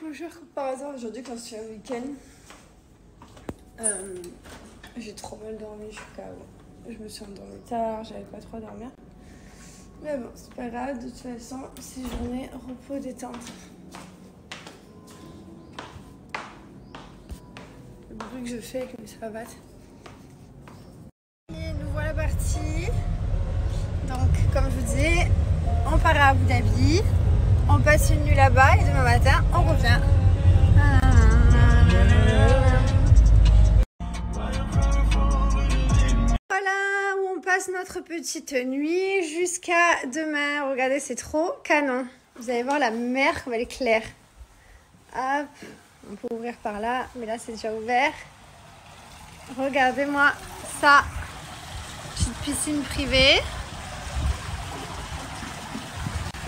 Bonjour, par hasard aujourd'hui quand c'est un week-end, j'ai trop mal dormi jusqu'à... Je me suis endormie tard, j'avais pas trop à dormir. Mais bon, c'est pas grave, de toute façon, c'est journée repos détente. Le bruit que je fais avec mes savates. Et nous voilà partis. Donc, comme je vous disais, on part à Abu Dhabi, on passe une nuit là-bas et demain matin, on revient. Voilà où on passe notre petite nuit jusqu'à demain. Regardez, c'est trop canon. Vous allez voir la mer comme elle est claire. Hop, on peut ouvrir par là, mais là c'est déjà ouvert. Regardez-moi ça. Petite piscine privée.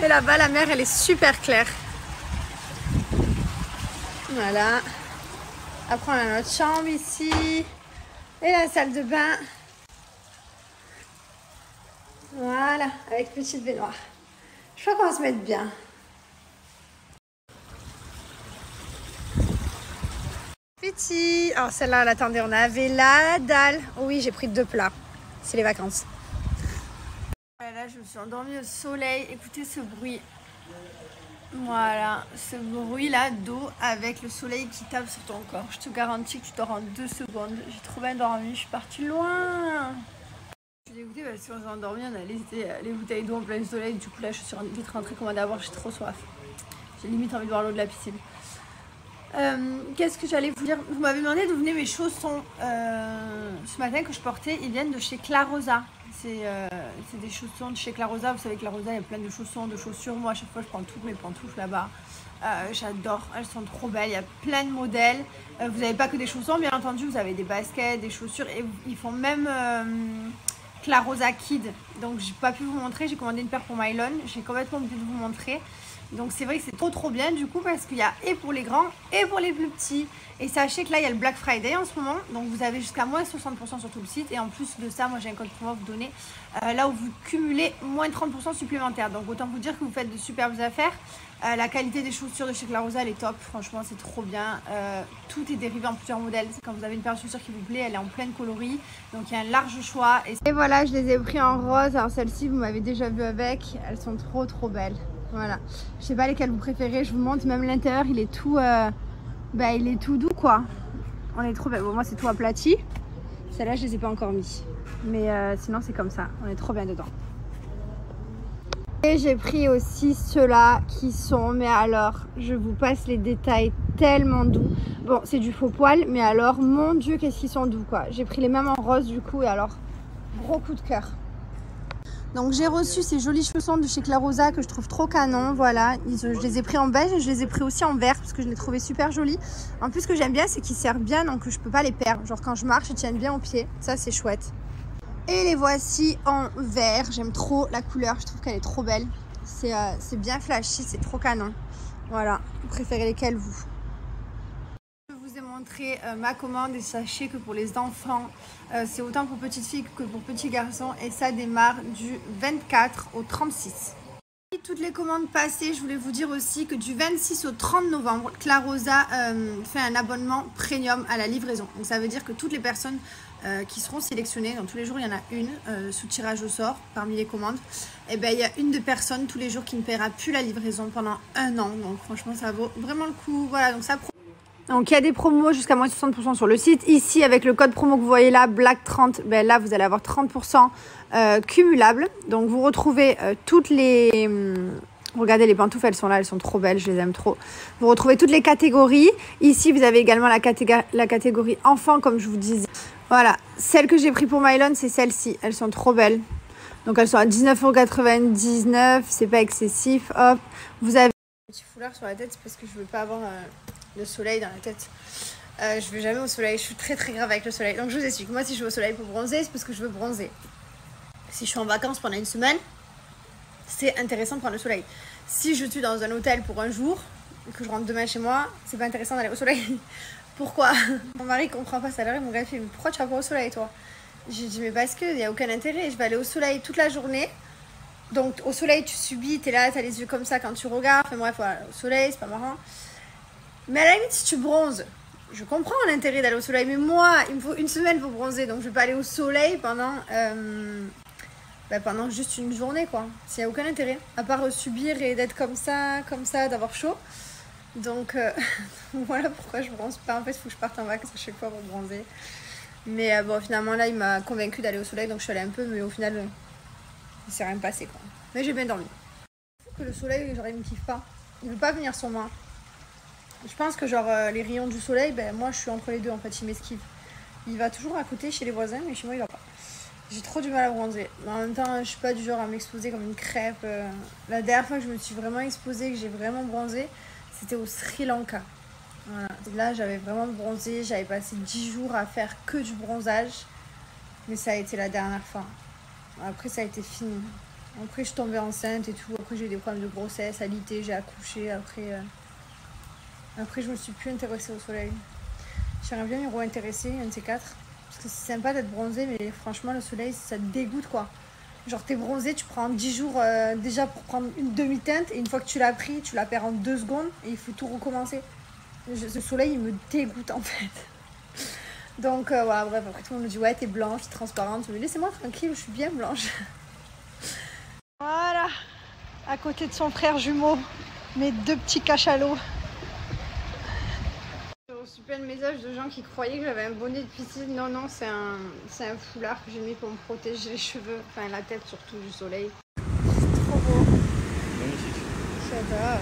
Et là-bas, la mer, elle est super claire. Voilà. Après, on a notre chambre ici. Et la salle de bain. Voilà, avec petite baignoire. Je crois qu'on va se mettre bien. Petit. Alors celle-là, attendez, on avait la dalle. Oui, j'ai pris 2 plats. C'est les vacances. Là, je me suis endormie au soleil. Écoutez ce bruit. Voilà, ce bruit-là d'eau avec le soleil qui tape sur ton corps. Je te garantis que tu dors en 2 secondes. J'ai trop bien dormi, je suis partie loin. Je suis dégoûtée parce qu'on s'est endormi, on a laissé les bouteilles d'eau en plein soleil. Du coup, là, je suis vite rentrée commander à boire, j'ai trop soif. J'ai limite envie de boire l'eau de la piscine. Qu'est-ce que j'allais vous dire? Vous m'avez demandé d'où venaient mes chaussons ce matin que je portais. Ils viennent de chez Clarosa. C'est des chaussons de chez Clarosa. Vous savez que Clarosa, il y a plein de chaussons, de chaussures. Moi, à chaque fois, je prends toutes mes pantoufles là-bas. J'adore. Elles sont trop belles. Il y a plein de modèles. Vous n'avez pas que des chaussons, bien entendu. Vous avez des baskets, des chaussures. Et ils font même Clarosa Kid. Donc, j'ai pas pu vous montrer. J'ai commandé une paire pour Mylon. J'ai complètement oublié de vous montrer. Donc c'est vrai que c'est trop bien du coup parce qu'il y a et pour les grands et pour les plus petits. Et sachez que là il y a le Black Friday en ce moment. Donc vous avez jusqu'à moins 60% sur tout le site. Et en plus de ça, moi j'ai un code promo à vous donner là où vous cumulez moins 30% supplémentaire. Donc autant vous dire que vous faites de superbes affaires. La qualité des chaussures de chez Clarosa elle est top. Franchement c'est trop bien. Tout est dérivé en plusieurs modèles. Quand vous avez une paire de chaussures qui vous plaît, elle est en pleine coloris. Donc il y a un large choix. Et voilà, je les ai pris en rose. Alors celle-ci vous m'avez déjà vu avec. Elles sont trop belles. Voilà, je sais pas lesquelles vous préférez, je vous montre, même l'intérieur il est tout il est tout doux quoi. On est trop bien. Bon, moi c'est tout aplati. Celles-là je les ai pas encore mis. Mais sinon c'est comme ça, on est trop bien dedans. Et j'ai pris aussi ceux-là qui sont, mais alors, je vous passe les détails, tellement doux. Bon, c'est du faux poil, mais alors, mon Dieu, qu'est-ce qu'ils sont doux quoi. J'ai pris les mêmes en rose du coup, et alors, gros coup de cœur. Donc j'ai reçu ces jolis chaussons de chez Clarosa que je trouve trop canon, voilà, je les ai pris en beige et je les ai pris aussi en vert parce que je les trouvais super jolis. En plus ce que j'aime bien c'est qu'ils serrent bien donc je peux pas les perdre, genre quand je marche ils tiennent bien aux pieds, ça c'est chouette. Et les voici en vert, j'aime trop la couleur, je trouve qu'elle est trop belle, c'est bien flashy, c'est trop canon. Voilà, vous préférez lesquels vous? Montrer ma commande et sachez que pour les enfants c'est autant pour petites filles que pour petits garçons et ça démarre du 24 au 36. Et toutes les commandes passées, je voulais vous dire aussi que du 26 au 30 novembre Clarosa fait un abonnement premium à la livraison, donc ça veut dire que toutes les personnes qui seront sélectionnées, donc tous les jours il y en a une sous tirage au sort parmi les commandes, et bien il y a une de personnes tous les jours qui ne paiera plus la livraison pendant 1 an, donc franchement ça vaut vraiment le coup. Voilà, donc ça. Donc il y a des promos jusqu'à moins 60% sur le site. Ici avec le code promo que vous voyez là, Black30, ben là vous allez avoir 30% cumulable. Donc vous retrouvez toutes les... regardez les pantoufles, elles sont là, elles sont trop belles, je les aime trop. Vous retrouvez toutes les catégories. Ici vous avez également la catégorie enfant comme je vous disais. Voilà, celle que j'ai pris pour Mylon c'est celle-ci, elles sont trop belles. Donc elles sont à 19,99 €, c'est pas excessif. Hop, vous avez un petit foulard sur la tête, c'est parce que je veux pas avoir... le soleil dans la tête. Je vais jamais au soleil, je suis très grave avec le soleil. Donc je vous explique, moi si je vais au soleil pour bronzer, c'est parce que je veux bronzer. Si je suis en vacances pendant une semaine, c'est intéressant de prendre le soleil. Si je suis dans un hôtel pour un jour, et que je rentre demain chez moi, c'est pas intéressant d'aller au soleil. Pourquoi? Mon mari comprend pas ça, alors mon gars fait, mais pourquoi tu vas pas au soleil toi? J'ai dit mais parce qu'il n'y a aucun intérêt, je vais aller au soleil toute la journée. Donc au soleil tu subis, t'es là, t'as les yeux comme ça quand tu regardes, enfin bref voilà, au soleil c'est pas marrant. Mais à la limite, si tu bronzes, je comprends l'intérêt d'aller au soleil. Mais moi, il me faut une semaine pour bronzer. Donc je vais pas aller au soleil pendant juste une journée, quoi. S'il n'y a aucun intérêt. À part subir et d'être comme ça, d'avoir chaud. Donc voilà pourquoi je bronze pas. En fait, il faut que je parte en vacances à chaque fois pour bronzer. Mais bon, finalement, là, il m'a convaincu d'aller au soleil. Donc je suis allée un peu, mais au final, il s'est rien passé, quoi. Mais j'ai bien dormi. Que le soleil, genre, il me kiffe pas. Il veut pas venir sur moi. Je pense que genre les rayons du soleil, ben moi je suis entre les deux en fait, il m'esquive. Il va toujours à côté chez les voisins, mais chez moi il va pas. J'ai trop du mal à bronzer. Mais en même temps, je suis pas du genre à m'exposer comme une crêpe. La dernière fois que je me suis vraiment exposée, que j'ai vraiment bronzé, c'était au Sri Lanka. Voilà. Là j'avais vraiment bronzé, j'avais passé 10 jours à faire que du bronzage. Mais ça a été la dernière fois. Après ça a été fini. Après je suis tombée enceinte et tout. Après j'ai eu des problèmes de grossesse, alité, j'ai accouché. Après je me suis plus intéressée au soleil. J'aimerais bien m'y re-intéresser, un de ces quatre. Parce que c'est sympa d'être bronzé, mais franchement le soleil ça te dégoûte quoi. Genre t'es bronzé, tu prends 10 jours déjà pour prendre une demi-teinte. Et une fois que tu l'as pris, tu la perds en 2 secondes. Et il faut tout recommencer. Le soleil il me dégoûte en fait. Donc voilà, bref, après tout le monde me dit ouais t'es blanche, t'es transparente. Mais laissez-moi tranquille, je suis bien blanche. Voilà, à côté de son frère jumeau, mes 2 petits cachalots. J'ai reçu plein de messages de gens qui croyaient que j'avais un bonnet de piscine. Non, non, c'est un foulard que j'ai mis pour me protéger les cheveux, enfin la tête surtout du soleil. C'est trop beau. Magnifique. J'adore.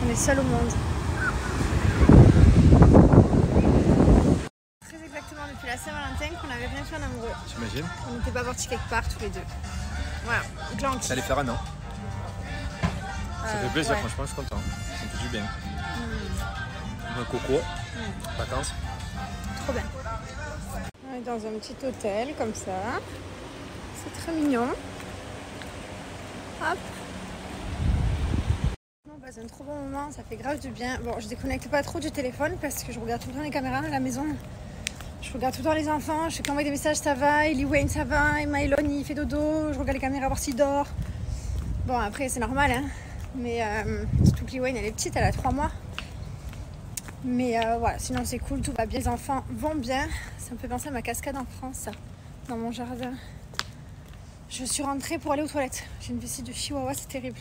On est seul au monde. Très exactement depuis la Saint-Valentin qu'on n'avait rien fait en amoureux. T'imagines? On n'était pas partis quelque part tous les deux. Voilà, donc ça allait faire un an. Ça fait plaisir, ouais. franchement, je suis content. Ça me fait du bien. Un coco, vacances. Trop bien. On est dans un petit hôtel comme ça. C'est très mignon. Hop. On passe un trop bon moment, ça fait grave du bien. Bon, je déconnecte pas trop du téléphone parce que je regarde tout le temps les caméras à la maison. Je regarde tout le temps les enfants, je fais qu'envoyer des messages, ça va, Ellie Wayne ça va, et Mylon il fait dodo, je regarde les caméras voir s'il dort. Bon après c'est normal hein, mais surtout que Ellie Wayne elle est petite, elle a 3 mois. Mais voilà, sinon c'est cool, tout va bien, les enfants vont bien. Ça me fait penser à ma cascade en France, ça, dans mon jardin. Je suis rentrée pour aller aux toilettes, j'ai une vessie de chihuahua, c'est terrible.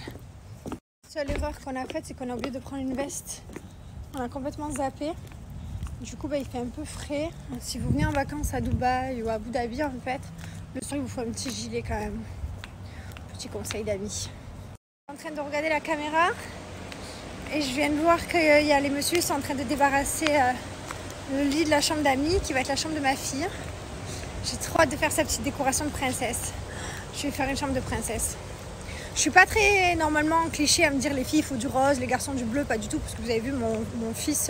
La seule erreur qu'on a faite, c'est qu'on a oublié de prendre une veste. On a complètement zappé. Du coup, il fait un peu frais. Si vous venez en vacances à Dubaï ou à Abu Dhabi, en fait, le soir, il vous faut un petit gilet quand même. Petit conseil d'amis. Je suis en train de regarder la caméra et je viens de voir qu'il y a les messieurs qui sont en train de débarrasser le lit de la chambre d'amis qui va être la chambre de ma fille. J'ai trop hâte de faire sa petite décoration de princesse. Je vais faire une chambre de princesse. Je suis pas très normalement cliché à me dire les filles il faut du rose, les garçons du bleu, pas du tout, parce que vous avez vu mon fils,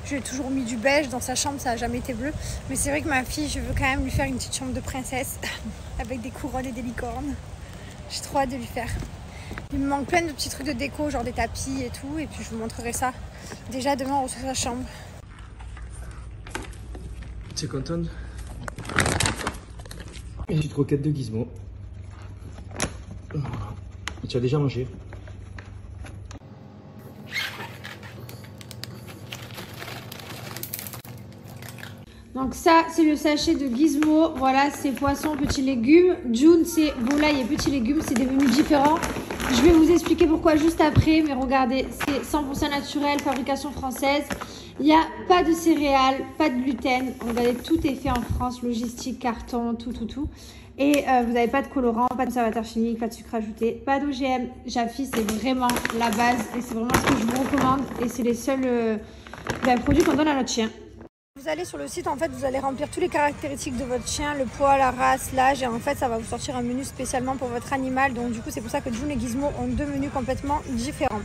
je lui ai toujours mis du beige dans sa chambre, ça n'a jamais été bleu. Mais c'est vrai que ma fille, je veux quand même lui faire une petite chambre de princesse avec des couronnes et des licornes. J'ai trop hâte de lui faire. Il me manque plein de petits trucs de déco, genre des tapis et tout, et puis je vous montrerai ça. Déjà demain on reçoit sa chambre. Tu es contente? Une petite croquette de Gizmo. Tu as déjà mangé? Donc ça, c'est le sachet de Gizmo. Voilà, c'est poisson, petits légumes. June, c'est volaille et petits légumes. C'est des menus différents. Je vais vous expliquer pourquoi juste après. Mais regardez, c'est 100% naturel, fabrication française. Il n'y a pas de céréales, pas de gluten. Regardez, tout est fait en France. Logistique, carton, tout. Et vous n'avez pas de colorant, pas de conservateur chimique, pas de sucre ajouté, pas d'OGM. Jafi, c'est vraiment la base. Et c'est vraiment ce que je vous recommande. Et c'est les seuls produits qu'on donne à notre chien. Vous allez sur le site, en fait, vous allez remplir toutes les caractéristiques de votre chien, le poids, la race, l'âge, et en fait, ça va vous sortir un menu spécialement pour votre animal. Donc, du coup, c'est pour ça que June et Gizmo ont 2 menus complètement différents.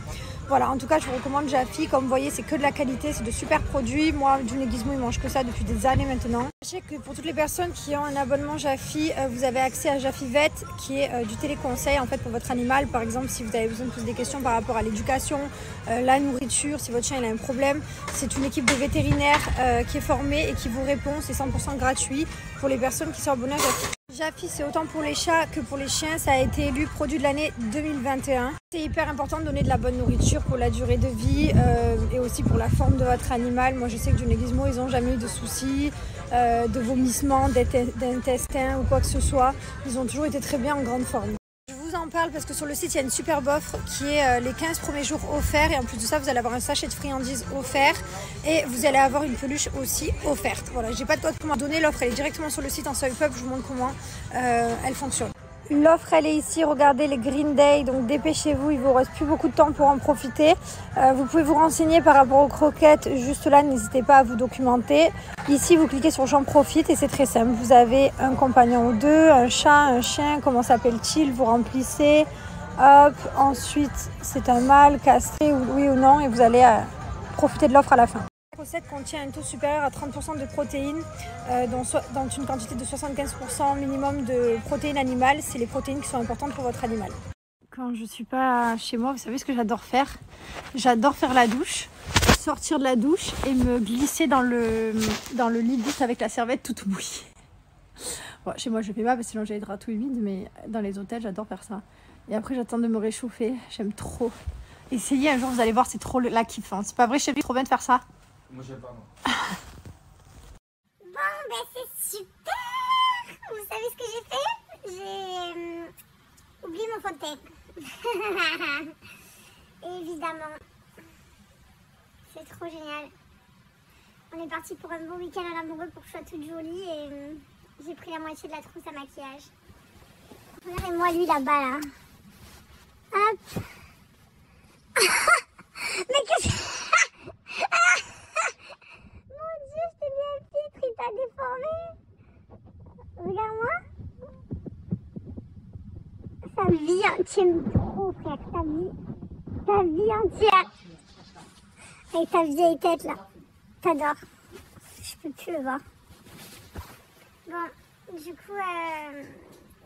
Voilà, en tout cas, je vous recommande Jafi. Comme vous voyez, c'est que de la qualité, c'est de super produits. Moi, June et Gizmo, ils mangent que ça depuis des années maintenant. Sachez que pour toutes les personnes qui ont un abonnement Jafi, vous avez accès à Jafi Vet, qui est du téléconseil en fait pour votre animal. Par exemple, si vous avez besoin de poser des questions par rapport à l'éducation, la nourriture, si votre chien il a un problème, c'est une équipe de vétérinaires qui est formée et qui vous répond. C'est 100% gratuit pour les personnes qui sont abonnées à Jafi. Jaffy, c'est autant pour les chats que pour les chiens. Ça a été élu produit de l'année 2021. C'est hyper important de donner de la bonne nourriture pour la durée de vie et aussi pour la forme de votre animal. Moi, je sais que June et Gizmo, ils n'ont jamais eu de soucis de vomissement, d'intestin ou quoi que ce soit. Ils ont toujours été très bien en grande forme. Je vous en parle parce que sur le site, il y a une superbe offre qui est les 15 premiers jours offerts. Et en plus de ça, vous allez avoir un sachet de friandises offert. Et vous allez avoir une peluche aussi offerte. Voilà, j'ai pas de code pour m'en donner. L'offre, elle est directement sur le site en swipe up. Je vous montre comment elle fonctionne. L'offre, elle est ici. Regardez les Green Day. Donc, dépêchez-vous. Il vous reste plus beaucoup de temps pour en profiter. Vous pouvez vous renseigner par rapport aux croquettes. Juste là, n'hésitez pas à vous documenter. Ici, vous cliquez sur J'en profite et c'est très simple. Vous avez un compagnon ou deux, un chat, un chien. Comment s'appelle-t-il? Vous remplissez. Hop. Ensuite, c'est un mâle castré, oui ou non. Et vous allez profiter de l'offre à la fin. La recette contient un taux supérieur à 30% de protéines, dans une quantité de 75% minimum de protéines animales. C'est les protéines qui sont importantes pour votre animal. Quand je ne suis pas chez moi, vous savez ce que j'adore faire? J'adore faire la douche, sortir de la douche et me glisser dans le lit de douche avec la serviette toute mouillée. Bon, chez moi je ne fais pas parce que sinon j'ai les draps tout humides, mais dans les hôtels j'adore faire ça. Et après j'attends de me réchauffer, j'aime trop. Essayez un jour, vous allez voir, c'est trop la kiff. Hein. C'est pas vrai, chez lui, trop bien de faire ça. Moi j'aime pas, non. Bon, ben c'est super. Vous savez ce que j'ai fait? J'ai oublié mon fauteuil. Évidemment. C'est trop génial. On est parti pour un beau week-end à l'amoureux pour que je sois toute jolie et j'ai pris la moitié de la trousse à maquillage. Regardez-moi lui là-bas là. Hop. Mais qu'est-ce que... Mon Dieu, je t'ai mis un filtre, il t'a déformé. Regarde-moi. Sa vie entière, trop frère, ta vie entière. Avec ta vieille tête là. T'adores. Je peux plus le voir. Bon, du coup,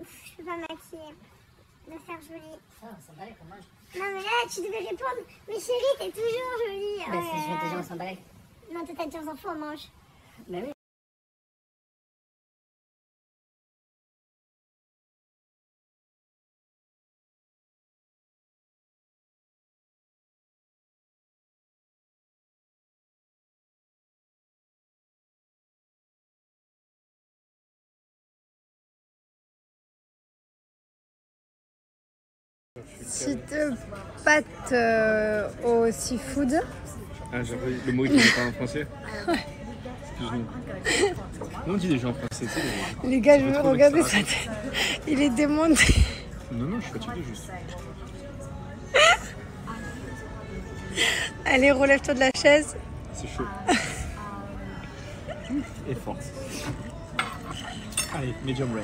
je peux pas maquiller. Me faire jolie. Ça s'emballer comme moi. Non mais là, tu devais répondre. Mais chérie, t'es toujours jolie. Bah, c'est déjà on s'emballer. Non, toi, t'as 15 enfants, on mange. Bah oui. Petite pâte au seafood. Ah, j'ai appris le mot qui n'est pas en français. Excuse-nous. Comment on dit les gens en français? Les gars, je veux regarder sa tête. Il est démonté. Non, je suis fatigué juste. Allez, relève-toi de la chaise. C'est chaud. Et force. Allez, medium rare.